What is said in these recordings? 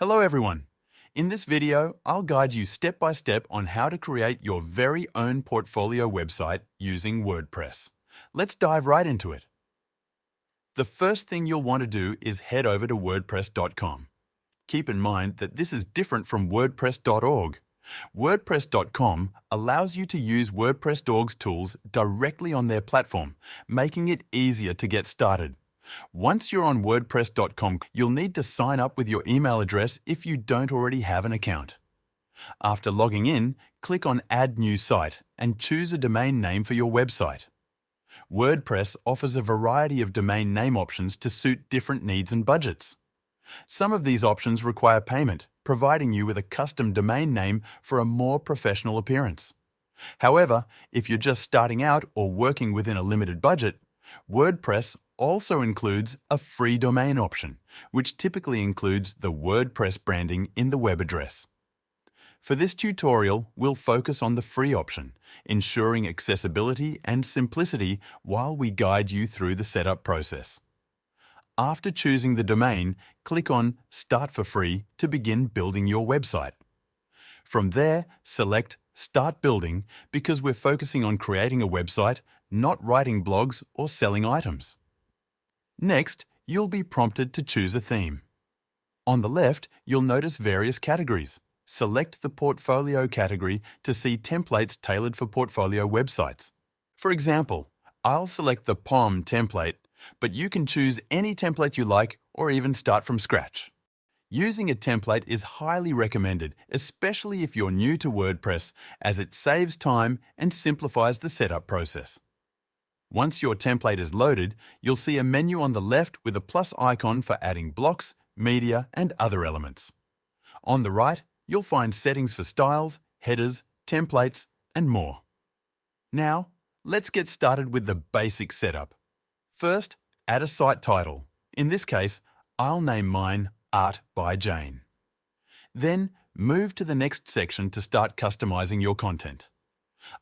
Hello everyone. In this video, I'll guide you step by step on how to create your very own portfolio website using WordPress. Let's dive right into it. The first thing you'll want to do is head over to WordPress.com. Keep in mind that this is different from WordPress.org. WordPress.com allows you to use WordPress.org's tools directly on their platform, making it easier to get started. Once you're on WordPress.com, you'll need to sign up with your email address if you don't already have an account. After logging in, click on Add New Site and choose a domain name for your website. WordPress offers a variety of domain name options to suit different needs and budgets. Some of these options require payment, providing you with a custom domain name for a more professional appearance. However, if you're just starting out or working within a limited budget, WordPress also includes a free domain option, which typically includes the WordPress branding in the web address. For this tutorial, we'll focus on the free option, ensuring accessibility and simplicity while we guide you through the setup process. After choosing the domain, click on Start for Free to begin building your website. From there, select Start Building because we're focusing on creating a website, not writing blogs or selling items. Next, you'll be prompted to choose a theme. On the left, you'll notice various categories. Select the Portfolio category to see templates tailored for portfolio websites. For example, I'll select the POM template, but you can choose any template you like or even start from scratch. Using a template is highly recommended, especially if you're new to WordPress, as it saves time and simplifies the setup process. Once your template is loaded, you'll see a menu on the left with a plus icon for adding blocks, media, and other elements. On the right, you'll find settings for styles, headers, templates, and more. Now, let's get started with the basic setup. First, add a site title. In this case, I'll name mine Art by Jane. Then, move to the next section to start customizing your content.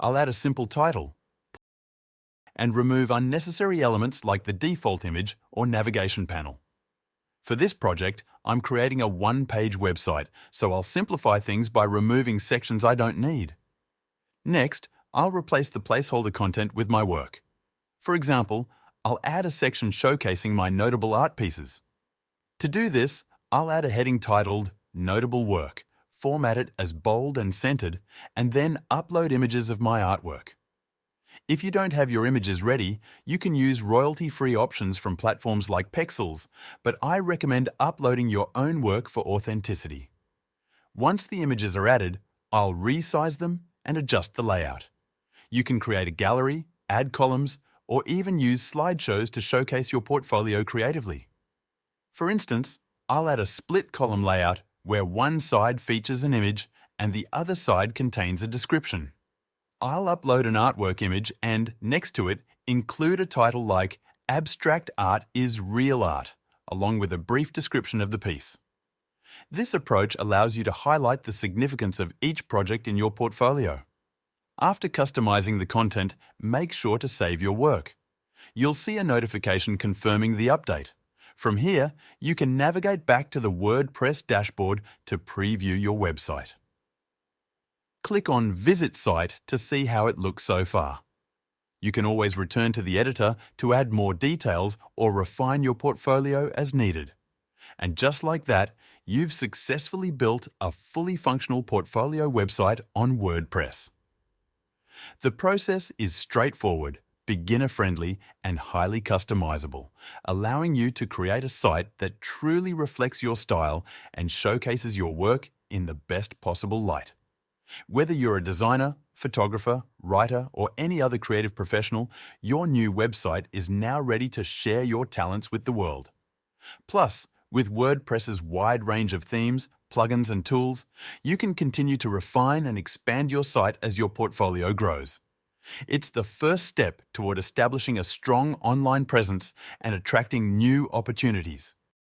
I'll add a simple title and remove unnecessary elements like the default image or navigation panel. For this project, I'm creating a one-page website, so I'll simplify things by removing sections I don't need. Next, I'll replace the placeholder content with my work. For example, I'll add a section showcasing my notable art pieces. To do this, I'll add a heading titled Notable Work, format it as bold and centered, and then upload images of my artwork. If you don't have your images ready, you can use royalty-free options from platforms like Pexels, but I recommend uploading your own work for authenticity. Once the images are added, I'll resize them and adjust the layout. You can create a gallery, add columns, or even use slideshows to showcase your portfolio creatively. For instance, I'll add a split column layout where one side features an image and the other side contains a description. I'll upload an artwork image and, next to it, include a title like Abstract Art is Real Art, along with a brief description of the piece. This approach allows you to highlight the significance of each project in your portfolio. After customizing the content, make sure to save your work. You'll see a notification confirming the update. From here, you can navigate back to the WordPress dashboard to preview your website. Click on Visit Site to see how it looks so far. You can always return to the editor to add more details or refine your portfolio as needed. And just like that, you've successfully built a fully functional portfolio website on WordPress. The process is straightforward, beginner-friendly, and highly customizable, allowing you to create a site that truly reflects your style and showcases your work in the best possible light. Whether you're a designer, photographer, writer, or any other creative professional, your new website is now ready to share your talents with the world. Plus, with WordPress's wide range of themes, plugins, and tools, you can continue to refine and expand your site as your portfolio grows. It's the first step toward establishing a strong online presence and attracting new opportunities.